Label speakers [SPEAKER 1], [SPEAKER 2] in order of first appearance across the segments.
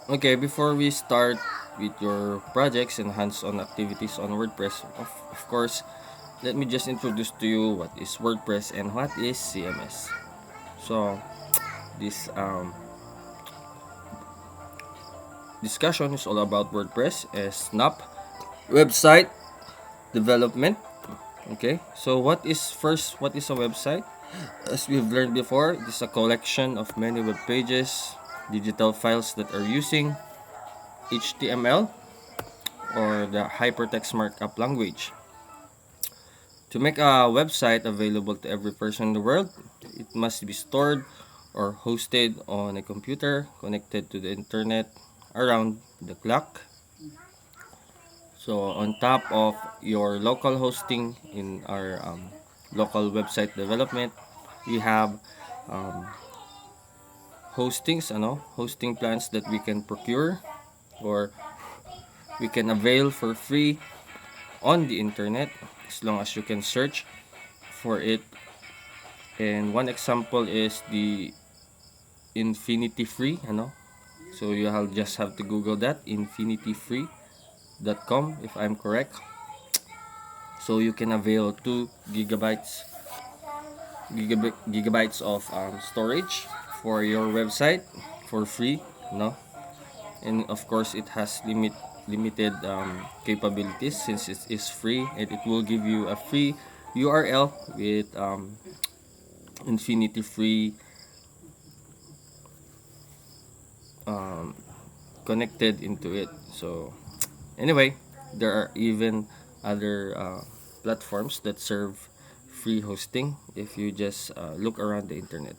[SPEAKER 1] Okay, before we start with your projects and hands-on activities on WordPress, of course, let me just introduce to you what is WordPress and what is CMS. So, this discussion is all about WordPress as Snap website development. Okay, so what is a website? As we've learned before, it is a collection of many web pages, digital files that are using HTML or the hypertext markup language. To make a website available to every person in the world, it must be stored or hosted on a computer connected to the internet around the clock. So on top of your local hosting in our local website development, we have um, hosting plans that we can procure or we can avail for free on the internet as long as you can search for it. And one example is the infinity free, so just have to google that, infinityfree.com, if I'm correct. So you can avail 2 gigabytes of storage for your website for free, and of course it has limited capabilities since it is free, and it will give you a free URL with infinity free um, connected into it. So anyway, there are even other platforms that serve free hosting if you just look around the internet.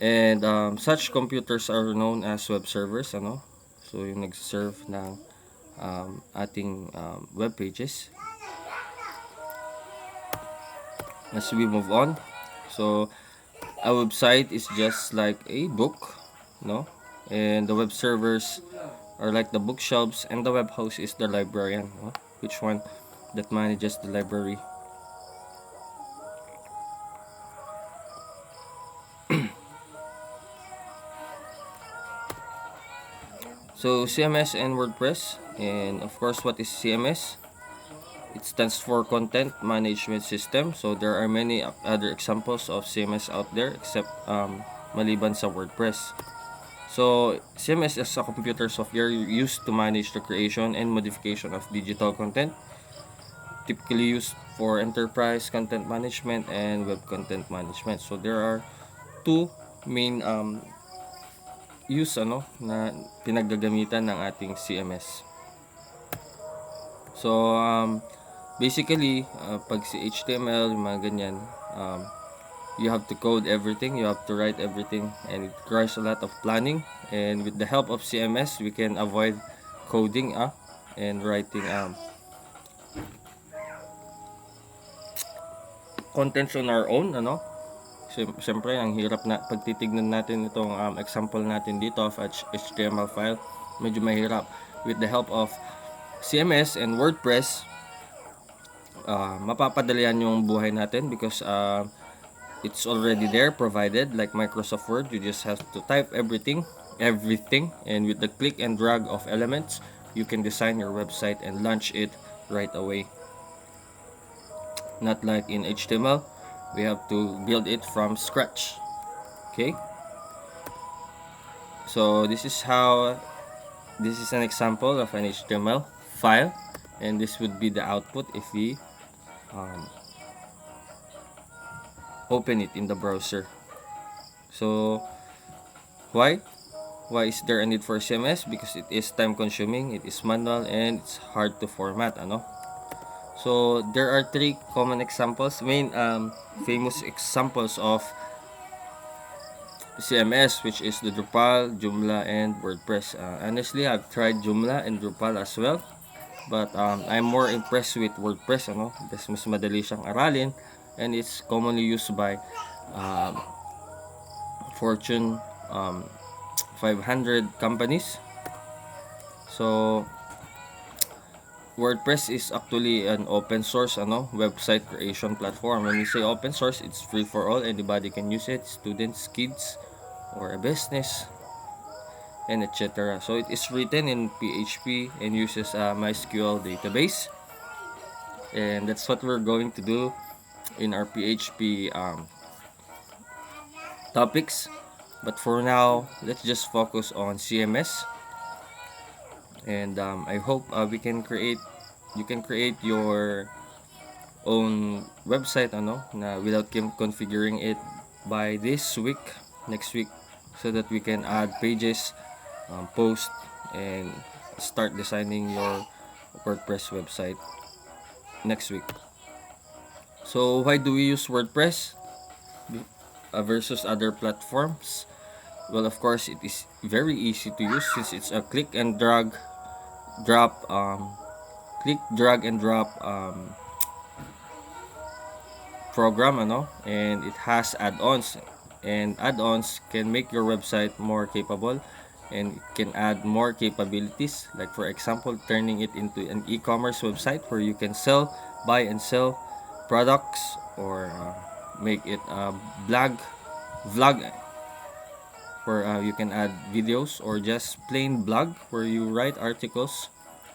[SPEAKER 1] And such computers are known as web servers, So yung nag-serve ng ating web pages. As we move on, so a website is just like a book, no? And the web servers are like the bookshelves, and the web host is the librarian, no? Which one that manages the library. So CMS and WordPress, and of course, what is CMS? It stands for Content Management System. So there are many other examples of CMS out there except maliban sa WordPress. So CMS is a computer software used to manage the creation and modification of digital content, typically used for enterprise content management and web content management. So there are two main use na pinaggagamitan ng ating CMS. So basically pag si HTML, yung mga ganyan, you have to code everything, you have to write everything, and it requires a lot of planning. And with the help of CMS, we can avoid coding and writing contents on our own, Siyempre, ang hirap na pagtitignan natin itong example natin dito of HTML file, medyo mahirap. With the help of CMS and WordPress, mapapadalian yung buhay natin because it's already there provided, like Microsoft Word. You just have to type everything, and with the click and drag of elements, you can design your website and launch it right away. Not like in HTML, we have to build it from scratch. Okay, so this is an example of an HTML file, and this would be the output if we open it in the browser. So why is there a need for CMS? Because it is time consuming, it is manual, and it's hard to format, So there are 3 common examples, main famous examples of CMS, which is the Drupal, Joomla, and WordPress. Honestly, I've tried Joomla and Drupal as well, but I'm more impressed with WordPress, Kasi mas madali siyang aralin, and it's commonly used by Fortune 500 companies. So WordPress is actually an open source website creation platform. When we say open source, it's free for all, anybody can use it, students, kids, or a business. and etc. So it is written in PHP and uses a MySQL database, and that's what we're going to do in our PHP topics. But for now, let's just focus on CMS, and I hope we can create you can create your own website na without configuring it by this week, next week, so that we can add pages, post, and start designing your WordPress website next week. So why do we use WordPress versus other platforms? Well, of course, it is very easy to use since it's a drop click drag and drop program, and it has add-ons, and add-ons can make your website more capable, and it can add more capabilities, like for example turning it into an e-commerce website where you can buy and sell products, or make it a vlog where you can add videos, or just plain blog where you write articles,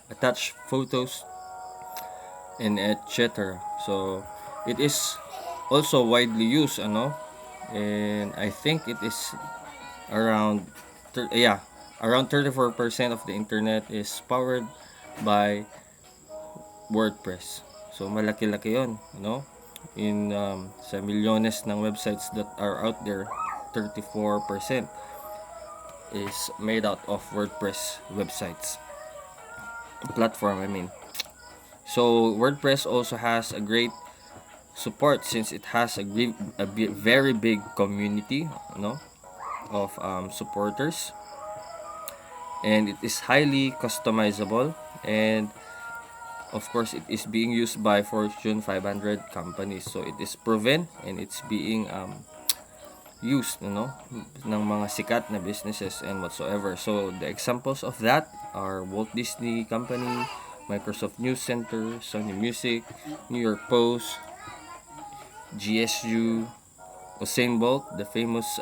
[SPEAKER 1] attach photos, and etc. So it is also widely used, and I think it is around around 34% of the internet is powered by WordPress. So malaki-laki 'yon, in sa milyones ng websites that are out there, 34% is made out of WordPress websites platform, I mean. So WordPress also has a great support since it has very big community, of supporters, and it is highly customizable, and of course it is being used by Fortune 500 companies. So it is proven, and it's being used, ng mga sikat na businesses and whatsoever. So the examples of that are Walt Disney Company, Microsoft News Center, Sony Music, New York Post, GSU, Usain Bolt, the famous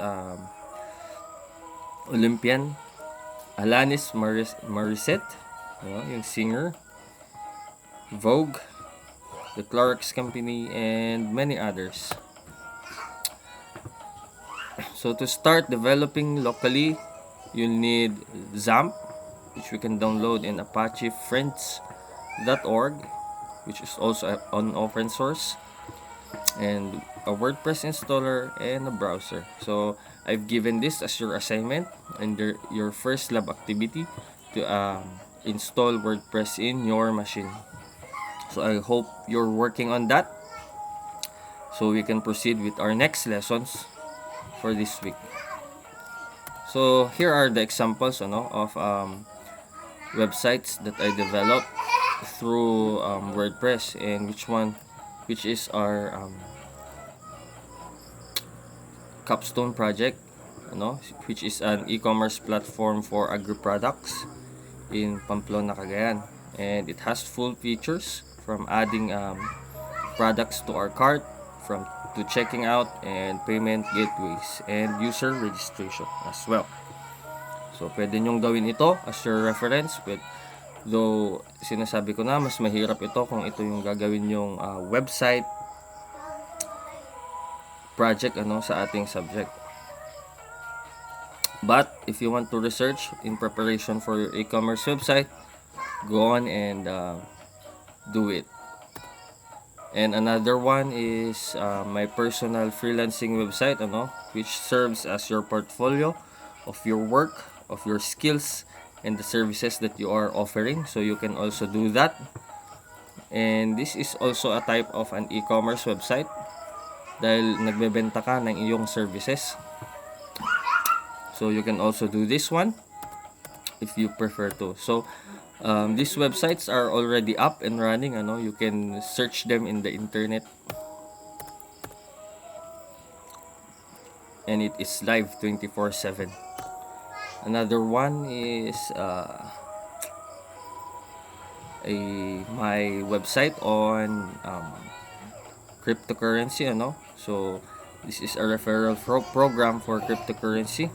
[SPEAKER 1] Olympian, Alanis Morissette, yung singer, Vogue, the Clorox Company, and many others. So to start developing locally, you'll need XAMPP, which we can download in ApacheFriends.org, which is also on open source, and a WordPress installer and a browser. So I've given this as your assignment and your first lab activity to install WordPress in your machine. So I hope you're working on that, so we can proceed with our next lessons for this week. So here are the examples of websites that I developed through WordPress, and which is our capstone project, which is an e-commerce platform for agri-products in Pamplona, Cagayan, and it has full features from adding products to our cart, to checking out, and payment gateways, and user registration as well. So pwede nyong gawin ito as your reference, though sinasabi ko na mas mahirap ito kung ito yung gagawin yung website project sa ating subject. But if you want to research in preparation for your e-commerce website, go on and do it. And another one is my personal freelancing website, which serves as your portfolio of your work, of your skills, and the services that you are offering. So you can also do that. And this is also a type of an e-commerce website dahil nagbebenta ka ng iyong services. So you can also do this one if you prefer to. So these websites are already up and running. You can search them in the internet, and it is live 24/7. Another one is my website on cryptocurrency. So this is a referral program for cryptocurrency,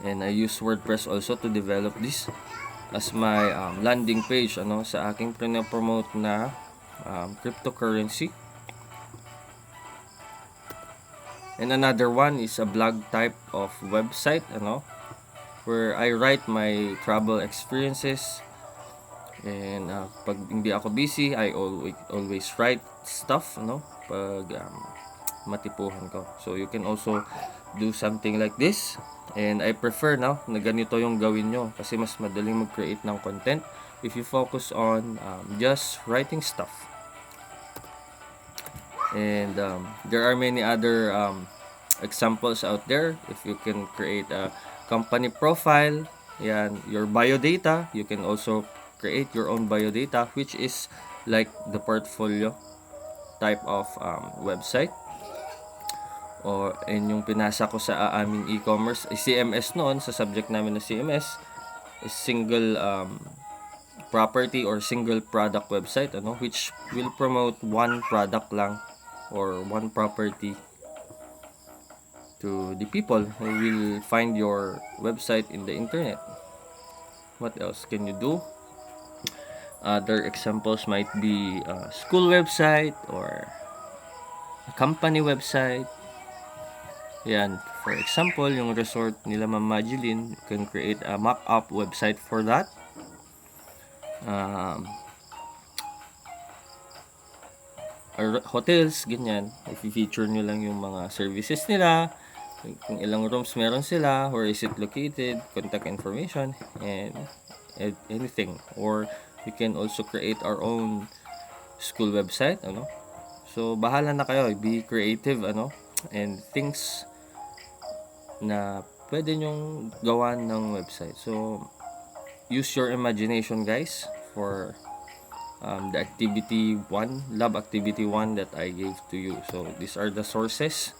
[SPEAKER 1] And I use WordPress also to develop this as my landing page sa aking pinopromote na cryptocurrency. And another one is a blog type of website where I write my travel experiences. And pag hindi ako busy, I always write stuff pag matipuhan ko. So you can also do something like this. And I prefer na ganito yung gawin nyo kasi mas madaling mag-create ng content if you focus on just writing stuff. And there are many other examples out there. If you can create a company profile, your biodata, you can also create your own biodata, which is like the portfolio type of website. And yung pinasa ko sa aming e-commerce CMS noon, sa subject namin na CMS is single property or single product website which will promote one product lang or one property to the people who will find your website in the internet. What else can you do? Other examples might be a school website or a company website. For example, yung resort nila Ma'am Madeline, you can create a mock-up website for that. Hotels, ganyan. I-feature nyo lang yung mga services nila, kung ilang rooms meron sila, where is it located, contact information, and anything. Or we can also create our own school website. So, bahala na kayo. Be creative, and things na pwede nyong gawan ng website. So, use your imagination, guys, for the activity 1, lab activity 1 that I gave to you. So, these are the sources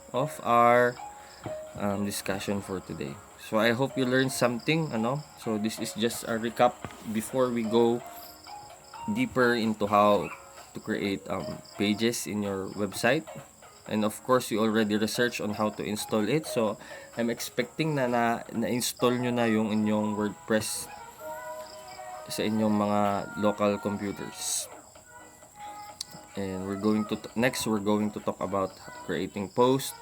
[SPEAKER 1] of our discussion for today. So, I hope you learned something, So, this is just a recap before we go deeper into how to create pages in your website. And of course, you already researched on how to install it. So, I'm expecting na-install nyo na yung inyong WordPress sa inyong mga local computers. And we're going to talk about creating posts,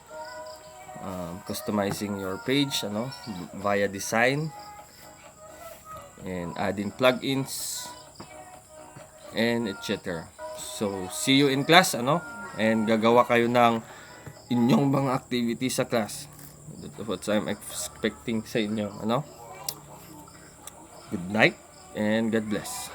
[SPEAKER 1] customizing your page, via design, and adding plugins, and etc. So, see you in class, and gagawa kayo ng inyong mga activities sa class. That's what I'm expecting sa inyo, Good night and God bless.